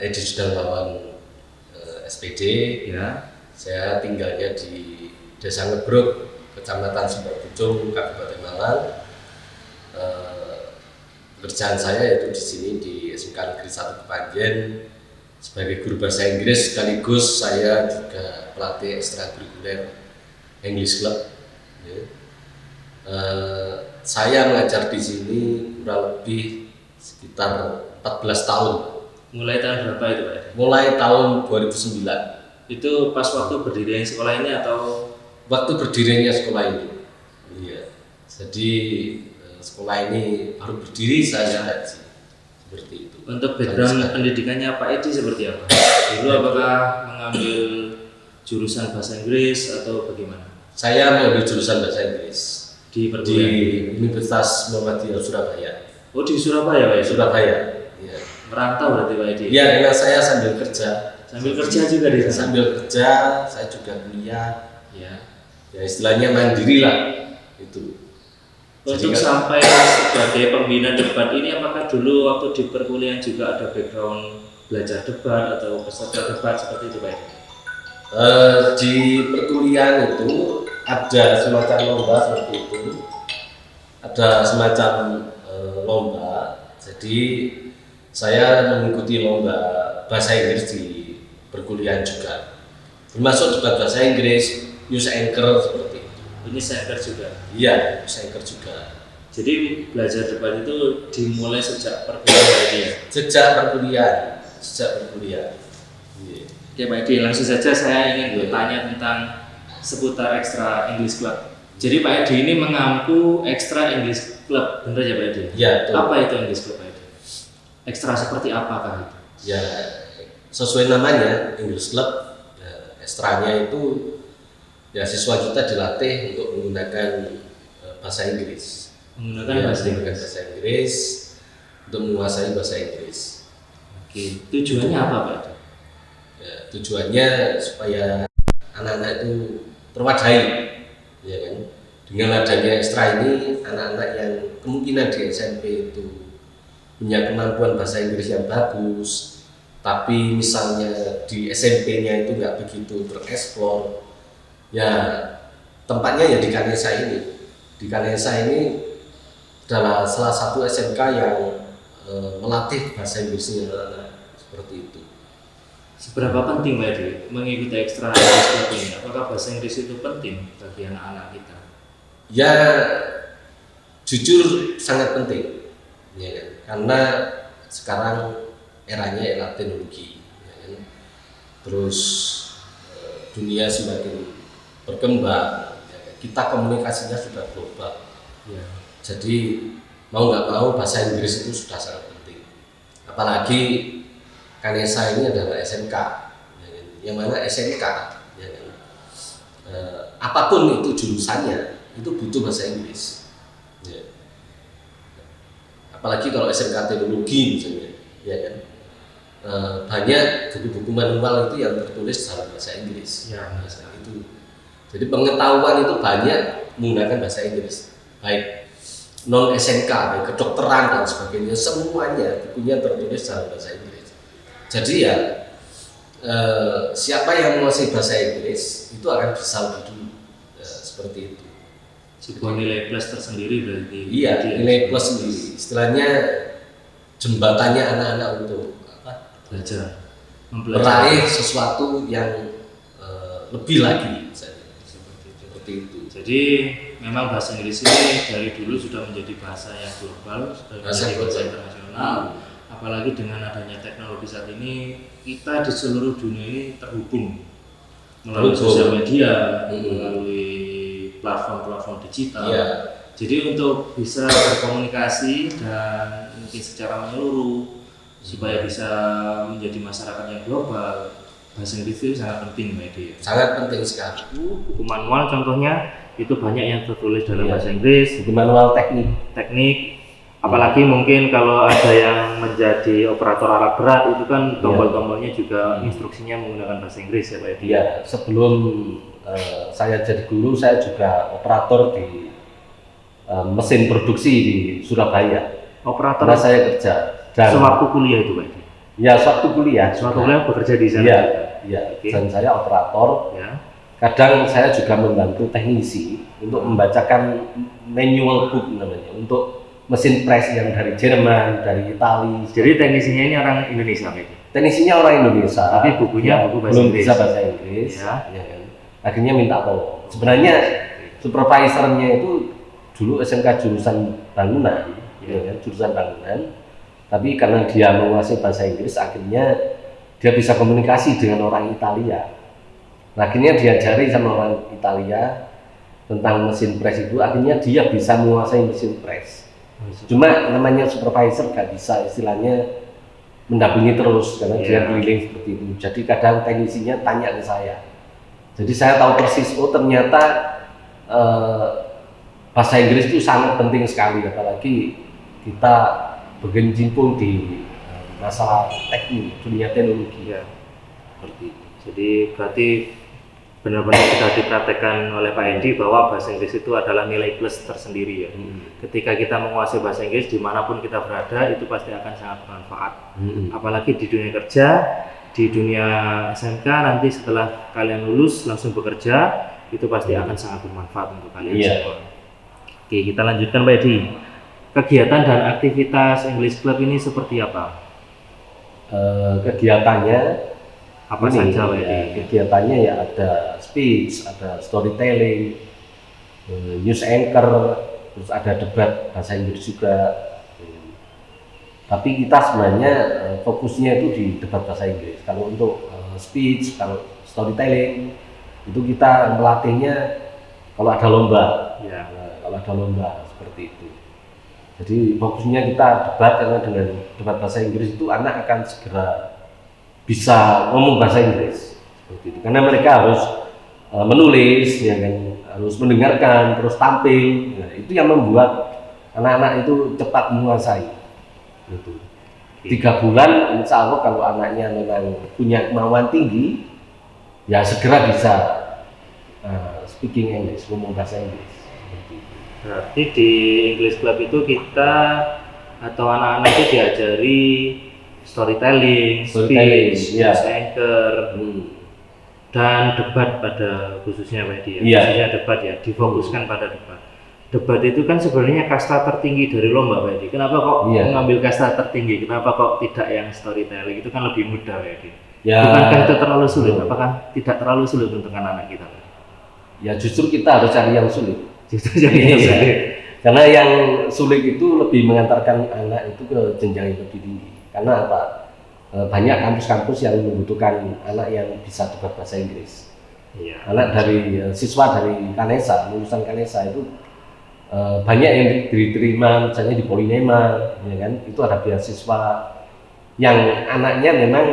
Edi Sudarmawan, SPD. Ya. Saya tinggalnya di Desa Ngebruk, Kecamatan Sumber Pucung, Kabupaten Malang. Pekerjaan saya yaitu di sini di SMK Negeri 1 Kepanjen sebagai guru bahasa Inggris, sekaligus saya juga pelatih ekstrakurikuler English Club. Ya. Saya mengajar di sini kurang lebih sekitar 14 tahun. Mulai tahun berapa itu Pak? Mulai tahun 2009. Itu pas waktu berdirinya sekolah ini atau? Waktu berdirinya sekolah ini. Iya. Jadi sekolah ini baru berdiri saya haji. Seperti itu. Untuk background pendidikannya Pak Edi seperti apa? Dulu apakah mengambil jurusan bahasa Inggris atau bagaimana? Saya mengambil jurusan bahasa Inggris Di Universitas Muhammadiyah Surabaya. Oh, di Surabaya Pak Edi? Surabaya. Iya. Merantau berarti Pak Edi? Iya, karena saya sambil kerja. Sambil kerja juga di sana? Sambil kerja, saya juga kuliah. Ya. Ya istilahnya mandiri lah itu. Untuk sampai sebagai pembina debat ini, apakah dulu waktu di perkuliahan juga ada background belajar debat atau peserta debat seperti itu Pak Edi? Di perkuliahan itu ada semacam lomba seperti itu, ada semacam lomba. Jadi saya mengikuti lomba bahasa Inggris di perkuliahan juga, termasuk debat bahasa Inggris, news anchor seperti itu. Ini saya juga. Iya, news anchor juga. Jadi belajar debat itu dimulai sejak perkuliahan ya? Sejak perkuliahan. Iya. Oke Pak Edi, langsung saja saya ingin bertanya tentang seputar Extra English Club. Jadi Pak Edi ini mengampu Extra English Club, benar ya Pak Edi? Ya, betul. Apa itu English Club Pak Edi? Ekstra seperti apakah itu? Ya, sesuai namanya English Club. Ya, ekstranya itu ya siswa kita dilatih untuk menggunakan bahasa Inggris. Menggunakan bahasa Inggris untuk menguasai bahasa Inggris. Oke, tujuannya apa Pak Edi? Ya, tujuannya supaya anak-anak itu terwadai, ya kan? Dengan adanya ekstra ini, anak-anak yang kemungkinan di SMP itu punya kemampuan bahasa Inggris yang bagus, tapi misalnya di SMP-nya itu nggak begitu tereksplor, ya tempatnya ya di Kanesa ini. Di Kanesa ini adalah salah satu SMK yang melatih bahasa Inggrisnya anak-anak seperti itu. Seberapa penting Pak Edi mengikuti Extra English Club ini? Apakah bahasa Inggris itu penting bagi anak-anak kita? Ya, jujur sangat penting, ya kan? Karena sekarang eranya era teknologi, ya kan? Terus dunia semakin berkembang, ya kan? Kita komunikasinya sudah global, ya. Jadi mau nggak mau bahasa Inggris itu sudah sangat penting, apalagi Kanesa ini adalah SMK, ya kan? Yang mana SMK, ya kan? Apapun itu jurusannya itu butuh bahasa Inggris, ya. Apalagi kalau SMK teknologi misalnya, ya kan, banyak buku-buku manual itu yang tertulis dalam bahasa Inggris, ya. Itu. Jadi pengetahuan itu banyak menggunakan bahasa Inggris, baik non SMK, baik kedokteran dan sebagainya, semuanya bukunya tertulis dalam bahasa Inggris. Jadi ya siapa yang menguasai bahasa Inggris itu akan bisa lebih dulu, ya, seperti itu. Sebuah nilai plus tersendiri berarti. Iya, nilai plus sendiri. Istilahnya jembatannya anak-anak untuk belajar, mempelajari sesuatu yang lebih lagi, misalnya seperti itu. Jadi memang bahasa Inggris ini dari dulu sudah menjadi bahasa yang global, sudah menjadi bahasa internasional. Apalagi dengan adanya teknologi saat ini, kita di seluruh dunia ini terhubung melalui sosial media, melalui platform-platform digital. Ya. Jadi untuk bisa berkomunikasi dan mungkin secara menyeluruh supaya bisa menjadi masyarakat yang global, bahasa Inggris itu sangat penting, Mbak Edi. Sangat penting sekali. Buku manual contohnya itu banyak yang tertulis dalam bahasa Inggris. Buku manual teknik. Apalagi mungkin kalau ada yang menjadi operator alat berat itu kan tombol-tombolnya juga instruksinya menggunakan bahasa Inggris ya Pak Edi. Iya, sebelum saya jadi guru, saya juga operator di mesin produksi di Surabaya. Operator karena saya kerja. Dan sewaktu kuliah itu Pak Edi? Ya, suatu kuliah. Suatu kuliah bekerja di sana. Iya, iya. Oke. Dan saya operator. Ya. Kadang saya juga membantu teknisi untuk membacakan manual book namanya, untuk mesin press yang dari Jerman, dari Italia. Jadi teknisinya ini orang Indonesia, Pak? Teknisinya orang Indonesia. Tapi bukunya buku bahasa belum Inggris. bisa bahasa Inggris. Ya. Ya kan. Akhirnya minta tolong. Sebenarnya supervisornya itu dulu SMK jurusan bangunan, ya kan, jurusan bangunan. Tapi karena dia menguasai bahasa Inggris, akhirnya dia bisa komunikasi dengan orang Italia. Nah, akhirnya diajari sama orang Italia tentang mesin press itu, akhirnya dia bisa menguasai mesin press. Cuma namanya supervisor gak bisa istilahnya mendampingi terus karena dia keliling seperti itu. Jadi kadang teknisinya tanya ke saya. Jadi saya tahu persis, oh ternyata bahasa Inggris itu sangat penting sekali, apalagi kita berkecimpung di masalah teknik, dunia teknologi. Ya. Seperti itu. Jadi berarti benar-benar sudah dipraktekkan oleh Pak Edi bahwa bahasa Inggris itu adalah nilai plus tersendiri ya. Ketika kita menguasai bahasa Inggris dimanapun kita berada itu pasti akan sangat bermanfaat. Apalagi di dunia kerja, di dunia SMK nanti setelah kalian lulus langsung bekerja itu pasti akan sangat bermanfaat untuk kalian semua. Oke, kita lanjutkan Pak Edi. Kegiatan dan aktivitas English Club ini seperti apa? Kegiatannya apa saja Pak Edi? Kegiatannya ya ada speech, ada storytelling, news anchor, terus ada debat bahasa Inggris juga. Tapi kita sebenarnya fokusnya itu di debat bahasa Inggris. Kalau untuk speech, kalau storytelling itu kita melatihnya kalau ada lomba. Ya. Kalau ada lomba seperti itu. Jadi fokusnya kita debat, karena dengan debat bahasa Inggris itu anak akan segera bisa ngomong bahasa Inggris seperti itu. Karena mereka harus menulis, ya kan, harus mendengarkan, terus tampil. Nah, itu yang membuat anak-anak itu cepat menguasai. Gitu. 3 bulan, insya Allah kalau anaknya memang punya kemauan tinggi, ya segera bisa speaking English, ngomong bahasa Inggris. Berarti di English Club itu kita atau anak-anak itu diajari storytelling, speech, ya. anchor, dan debat pada khususnya Pak Edi ya. Ya. Khususnya debat ya, difokuskan pada debat. Debat itu kan sebenarnya kasta tertinggi dari lomba Pak Edi. Kenapa kok mengambil kasta tertinggi? Kenapa kok tidak yang storytelling? Itu kan lebih mudah Pak Edi. Ya. Bukankah itu terlalu sulit? Apakah tidak terlalu sulit untuk anak-anak kita? Ya justru kita harus cari yang sulit. Jadi karena yang sulit itu lebih mengantarkan anak itu ke jenjang yang lebih tinggi. Karena apa? Banyak kampus-kampus yang membutuhkan anak yang bisa debat bahasa Inggris. Iya. Anak dari siswa dari Kanesa, lulusan Kanesa itu banyak yang diterima misalnya di Polinema, ya kan? Itu ada beasiswa yang anaknya memang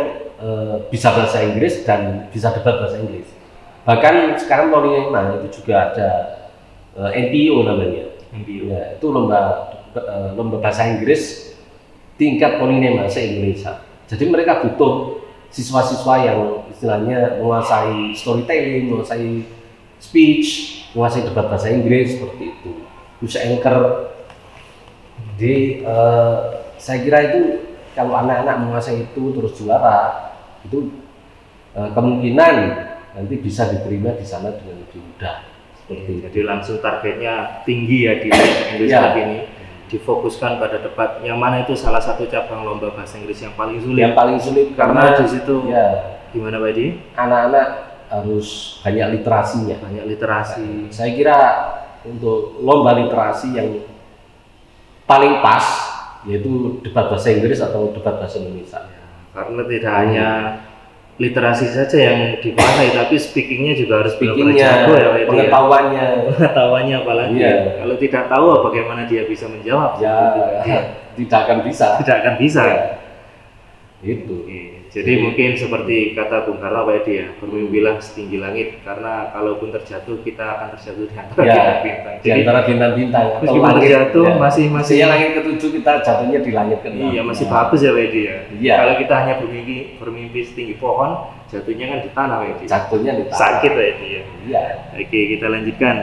bisa bahasa Inggris dan bisa debat bahasa Inggris. Bahkan sekarang Polinema itu juga ada NPO namanya. NPO. Ya, itu lomba bahasa Inggris tingkat Polinema se-Indonesia. Jadi mereka butuh siswa-siswa yang istilahnya menguasai storytelling, menguasai speech, menguasai debat bahasa Inggris seperti itu. News anchor. Jadi saya kira itu kalau anak-anak menguasai itu terus juara, itu kemungkinan nanti bisa diterima di sana dengan lebih mudah. Jadi langsung targetnya tinggi ya di English Club ini, difokuskan pada debat, yang mana itu salah satu cabang lomba bahasa Inggris yang paling sulit. Yang paling sulit karena di situ gimana Pak Edi? Anak-anak harus banyak literasinya. Banyak literasi. Saya kira untuk lomba literasi yang paling pas yaitu debat bahasa Inggris atau debat bahasa Indonesia. Karena tidak hanya literasi saja yang dikuasai, tapi speakingnya juga harus speakingnya, ya, pengetahuannya apalagi. Kalau tidak tahu bagaimana dia bisa menjawab? Tidak akan bisa. Tidak akan bisa. Itu. Jadi mungkin seperti kata Bung Karno Pak Edi ya, bermimpilah setinggi langit, karena kalaupun terjatuh kita akan terjatuh di antara bintang-bintang. Di antara bintang-bintang. Meskipun terjatuh masih langit ke-7 kita jatuhnya di langit ke-6. Iya, masih bagus ya Pak Edi ya. Iya. Kalau kita hanya bermimpi setinggi pohon, jatuhnya kan di tanah Pak Edi. Jatuhnya di tanah. Sakit Pak Edi ya. Iya. Oke, kita lanjutkan.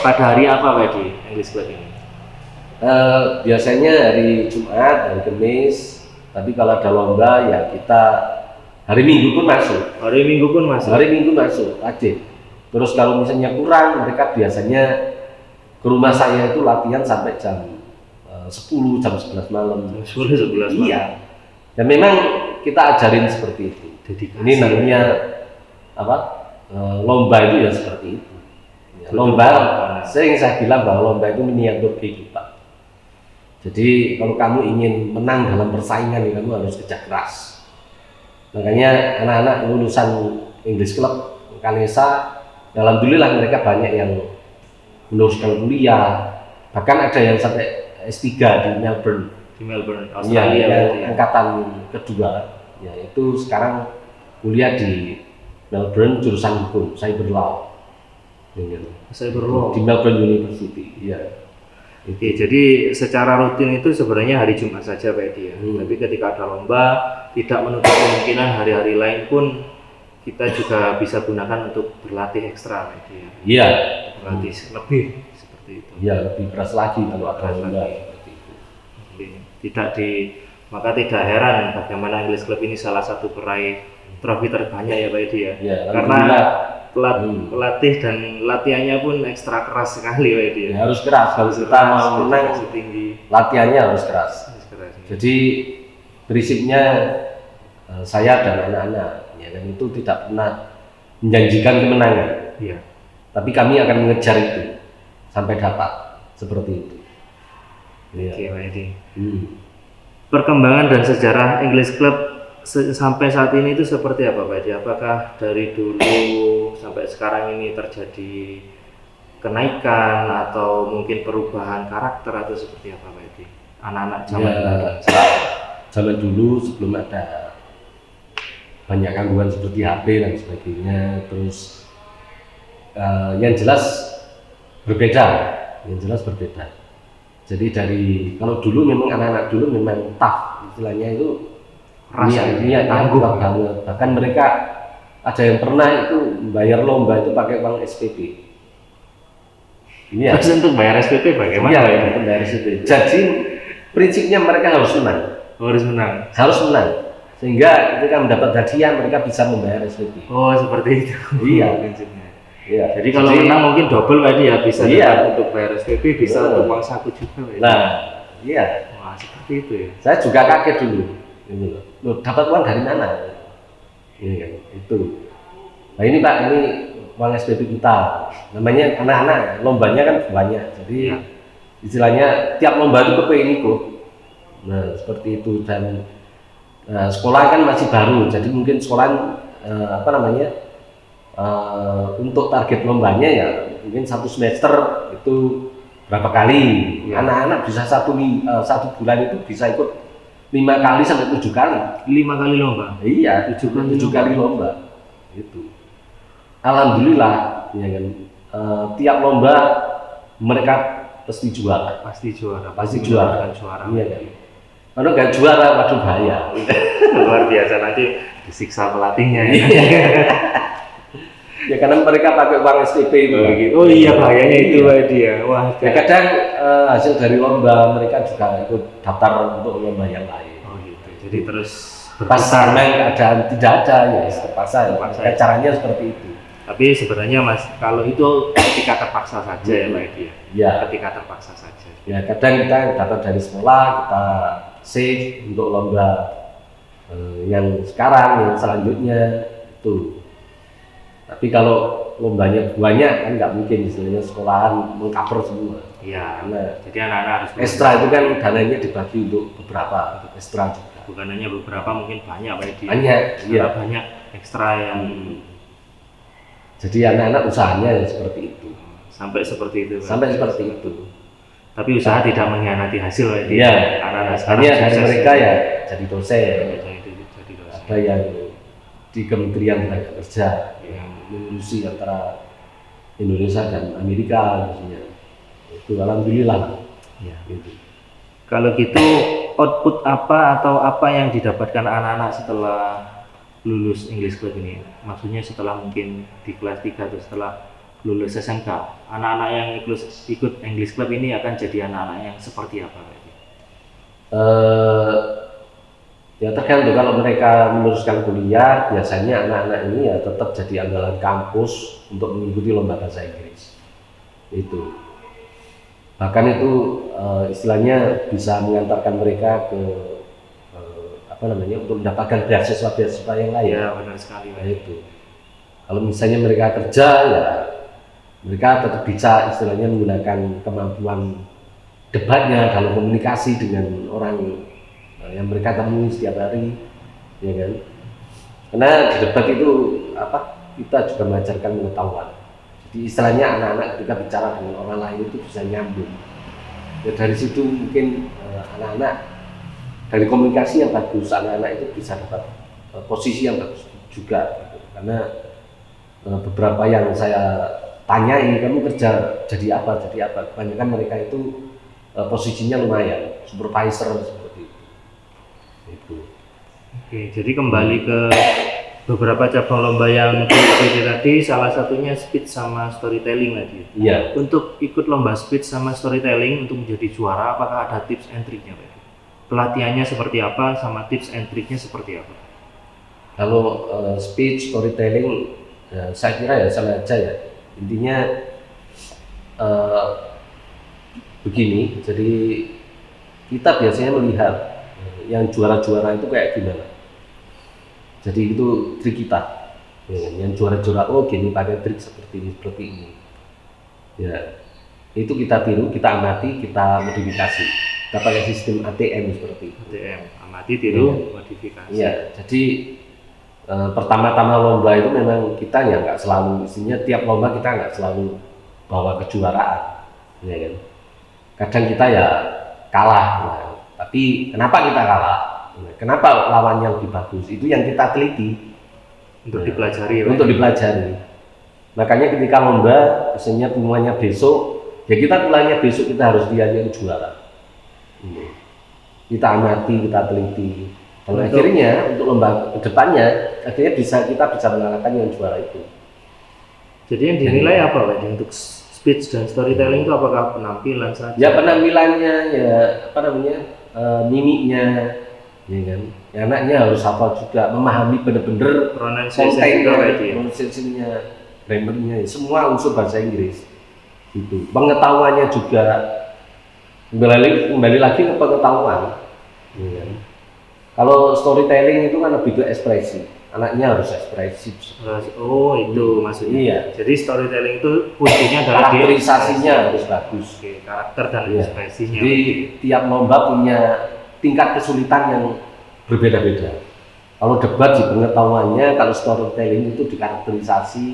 Pada hari apa Pak Edi English Club ini? Biasanya hari Jumat dan Kamis. Tapi kalau ada lomba ya kita hari Minggu pun masuk. Hari Minggu pun masuk. Hari Minggu masuk, wajib. Terus kalau misalnya kurang, mereka biasanya ke rumah saya itu latihan sampai jam 10, jam 11 malam. 10, 11 malam. Iya. Dan memang kita ajarin seperti itu. Dedikasi. Ini namanya apa? Lomba itu ya seperti itu. Ya, lomba, saya bilang bahwa lomba itu miniatur kehidupan. Jadi kalau kamu ingin menang dalam persaingan, kamu harus kerja keras. Makanya anak-anak lulusan English Club, Kanesa, alhamdulillah mereka banyak yang meneruskan kuliah. Bahkan ada yang sampai S3 di Melbourne. Di Melbourne, Australia. Ya, angkatan kedua. Ya, itu sekarang kuliah di Melbourne jurusan hukum, cyber law. Cyber law di Melbourne University. Iya. Oke, jadi secara rutin itu sebenarnya hari Jumat saja Pak Edi ya. Tapi ketika ada lomba, tidak menutup kemungkinan hari-hari lain pun kita juga bisa gunakan untuk berlatih ekstra Pak Edi ya. Iya. Berlatih lebih seperti itu. Iya, lebih keras lagi kalau ada lomba seperti itu. Oke. Maka tidak heran bagaimana English Club ini salah satu peraih trofi terbanyak ya Pak Edi ya. Ya, karena pelatih dan latihannya pun ekstra keras sekali Pak Edi ya. Harus keras, kalau kita mau menang tinggi. Latihannya harus keras. Jadi prinsipnya saya dan anak-anak ya kan itu tidak pernah menjanjikan kemenangan. Iya. Tapi kami akan mengejar itu sampai dapat seperti itu. Oke Pak Edi. Perkembangan dan sejarah English Club sampai saat ini itu seperti apa Pak Edi? Apakah dari dulu sampai sekarang ini terjadi kenaikan atau mungkin perubahan karakter atau seperti apa Pak Edi? Anak-anak zaman zaman dulu sebelum ada banyak gangguan seperti HP dan sebagainya, terus yang jelas berbeda. Jadi dari kalau dulu memang anak-anak dulu memang tough, istilahnya itu Iya, tangguh banget. Bahkan mereka ada yang pernah itu bayar lomba itu pakai uang SPP. Ini terus untuk bayar SPP bagaimana? Iya, bayar SPP. Jadi prinsipnya mereka harus menang. Harus menang. Sehingga ketika mendapat hadiah mereka bisa membayar SPP. Oh, seperti itu. Iya, prinsipnya. Iya. Jadi kalau menang mungkin double tadi ya, bisa untuk bayar SPP, bisa untuk uang saku juga. Nah, iya. Wah, seperti itu ya. Saya juga kaget dulu. Loh, dapat uang dari mana? Ini kan, itu. Nah ini Pak, ini uang SPP kita. Namanya anak-anak, lombanya kan banyak. Jadi istilahnya tiap lomba itu kepengen ikut. Nah seperti itu dan sekolah kan masih baru. Jadi mungkin sekolah untuk target lombanya ya mungkin satu semester itu berapa kali. Anak-anak bisa satu bulan itu bisa ikut 5 kali sampai 7 kali. 5 kali lomba? Iya, 7 kali lomba. Itu. Alhamdulillah, ya kan. Tiap lomba mereka pasti juara. Pasti juara. Iya kan. Kalau nggak juara, waduh bahaya. Luar biasa, nanti disiksa pelatihnya ya. Ya karena mereka pakai uang SPP itu. Oh iya, bahayanya itu dia. Wah. Ya kadang hasil dari lomba mereka juga ikut daftar untuk lomba yang lain. Oh gitu. Jadi terus pas memang keadaan tidak ada ya terpaksa. Caranya seperti itu. Tapi sebenarnya Mas, kalau itu ketika terpaksa saja ya Pak Edi. Ya. Ketika terpaksa saja. Ya kadang kita dapat dari sekolah, kita save untuk lomba yang sekarang, yang selanjutnya itu. Tapi kalau lombanya banyak kan nggak mungkin istilahnya sekolahan mengcover semua. Iya. Jadi anak-anak harus ekstra itu kan dananya dibagi untuk beberapa, untuk ekstra juga. Bukan hanya beberapa, mungkin banyak Pak Edi. Banyak, iya. Banyak ekstra yang. Jadi anak-anak usahanya seperti itu. Sampai seperti itu. Sampai seperti itu. Tapi usaha tidak mengkhianati hasil Pak Edi. Iya. Anak-anak sekarang dari mereka ya jadi dosen. Ada yang di Kementerian Tenaga Kerja yang mengurusi antara Indonesia dan Amerika misalnya. Itu alhamdulillah. Ya. Gitu. Kalau gitu output apa atau apa yang didapatkan anak-anak setelah lulus English Club ini? Maksudnya setelah mungkin di kelas 3 atau setelah lulus SMK, anak-anak yang ikut English Club ini akan jadi anak-anak yang seperti apa? Ya tergantung, kalau mereka meneruskan kuliah, biasanya anak-anak ini ya tetap jadi andalan kampus untuk mengikuti lomba bahasa Inggris. Itu. Bahkan itu istilahnya bisa mengantarkan mereka ke untuk mendapatkan beasiswa yang lain. Ya benar sekali. Nah, itu. Kalau misalnya mereka kerja, ya mereka tetap bisa istilahnya menggunakan kemampuan debatnya dalam komunikasi dengan orang yang mereka temui setiap hari, ya kan? Karena di debat itu kita juga mengajarkan pengetahuan. Jadi istilahnya anak-anak ketika bicara dengan orang lain itu bisa nyambung. Ya dari situ mungkin anak-anak dari komunikasi yang bagus, anak-anak itu bisa dapat posisi yang bagus juga, gitu. Karena beberapa yang saya tanyai, kamu kerja jadi apa? Kebanyakan mereka itu posisinya lumayan, supervisor seperti itu. Itu. Oke, jadi kembali ke beberapa cabang lomba yang diikuti tadi, salah satunya speech sama storytelling tadi. Iya. Untuk ikut lomba speech sama storytelling untuk menjadi juara, apakah ada tips and triknya, Pak? Pelatihannya seperti apa, sama tips and triknya seperti apa? Kalau speech, storytelling, saya kira ya sama aja ya. Intinya begini, jadi kita biasanya melihat yang juara-juara itu kayak gimana. Jadi itu trik kita. Ya, yang juara-juara, oh gini pakai trik seperti ini. Ya, itu kita tiru, kita amati, kita modifikasi. Kita pakai sistem ATM seperti itu. ATM, amati, tiru, modifikasi. Iya, jadi pertama-tama lomba itu memang kita ya nggak selalu, isinya tiap lomba kita nggak selalu bawa kejuaraan, ya kan? Kadang kita ya kalah, tapi kenapa kita kalah? Kenapa lawannya lebih bagus? Itu yang kita teliti untuk dipelajari. Untuk dipelajari. Makanya ketika lomba, misalnya pengumumannya besok, ya kita pulangnya besok kita harus lihat yang juara. Kita amati, kita teliti. Dan akhirnya untuk lomba kedepannya, akhirnya kita bisa mengalahkan yang juara itu. Jadi yang dinilai apa, Pak? Untuk speech dan storytelling itu apakah penampilan saja? Ya penampilannya, ya mimiknya, ya kan. Ya, anaknya harus hafal juga, memahami benar-benar pronunciation-nya, grammar-nya, semua unsur bahasa Inggris. Itu. Pengetahuannya juga kembali lagi ke pengetahuan. Ya kan? Kalau storytelling itu kan lebih ke ekspresi, anaknya harus ekspresif. Oh itu maksudnya. Iya. Jadi storytelling itu kuncinya adalah karakterisasinya harus bagus. Oke, karakter dan ekspresinya. Jadi tiap lomba punya tingkat kesulitan yang berbeda-beda. Kalau debat di pengetahuannya, kalau storytelling itu di karakterisasi,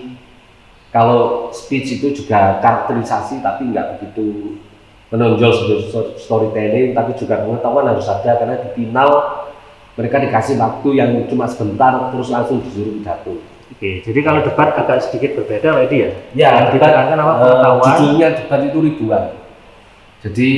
kalau speech itu juga karakterisasi tapi nggak begitu menonjol storytelling, tapi juga pengetahuan harus ada, karena di final mereka dikasih waktu yang cuma sebentar terus langsung disuruh pidato. Oke, jadi kalau debat agak sedikit berbeda, Pak Edi ya? Ya, yang ditekankan apa pengetahuan? Judulnya debat itu ribuan. Jadi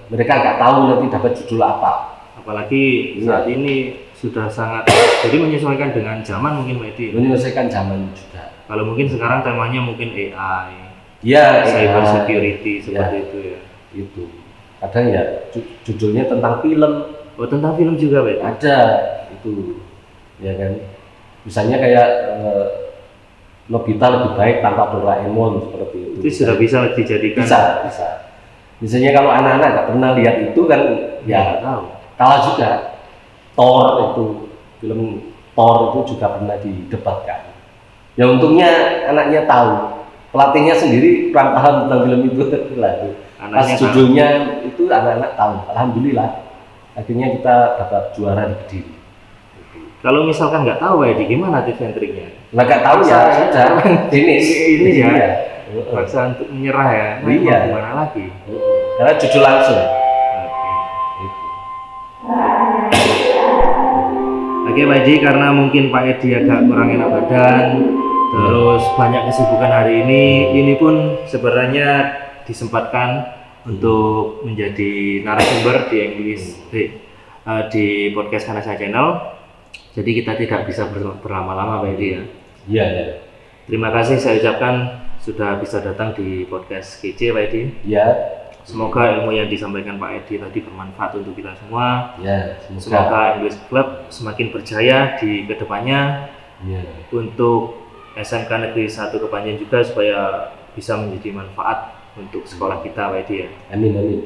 mereka nggak tahu nanti dapat judul apa. Apalagi saat ini sudah sangat, jadi menyesuaikan dengan zaman mungkin, Pak Edi. Menyesuaikan zaman juga. Kalau mungkin sekarang temanya mungkin AI. Ya, cyber security seperti itu ya. Itu. Kadang ya judulnya tentang film. Oh, tentang film juga, Pak? Ada itu, ya kan. Misalnya kayak Nobita lebih baik tanpa Doraemon seperti itu. Itu sudah bisa dijadikan. Bisa. Misalnya kalau anak-anak nggak pernah lihat itu kan, ya tahu. Kalah juga. Thor itu, film Thor itu juga pernah didebatkan. Ya untungnya anaknya tahu. Pelatihnya sendiri kurang paham tentang film itu pas judulnya itu anak-anak tahu, alhamdulillah akhirnya kita dapat juara di Kediri. Kalau misalkan nggak tahu ya, gimana tips and triknya? Nggak tahu ya, sudah ini ya paksa untuk menyerah ya, iya. Gimana lagi? Karena jujur langsung. Oke Pak Edi, karena mungkin Pak Edi agak kurang enak badan, terus banyak kesibukan hari ini pun sebenarnya disempatkan untuk menjadi narasumber di English di podcast Kanasa Channel. Jadi kita tidak bisa berlama-lama, Pak Edi ya. Iya. Terima kasih saya ucapkan sudah bisa datang di podcast KC, Pak Edi. Iya. Semoga ilmu yang disampaikan Pak Edi tadi bermanfaat untuk kita semua. Ya, Semoga English Club semakin berjaya di kedepannya. Ya. Untuk SMK Negeri 1 Kepanjen juga supaya bisa menjadi manfaat untuk sekolah kita Pak Edi ya. Amin, amin.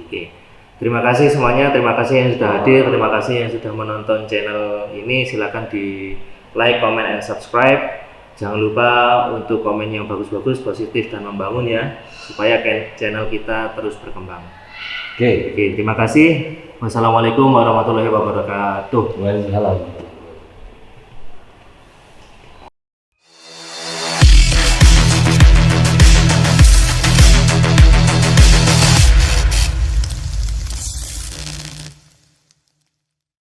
Oke. Terima kasih semuanya, terima kasih yang sudah hadir, terima kasih yang sudah menonton channel ini. Silakan di like, comment, and subscribe. Jangan lupa untuk komen yang bagus-bagus, positif dan membangun ya, supaya channel kita terus berkembang. Oke, Terima kasih. Wassalamualaikum warahmatullahi wabarakatuh. Waalaikumsalam.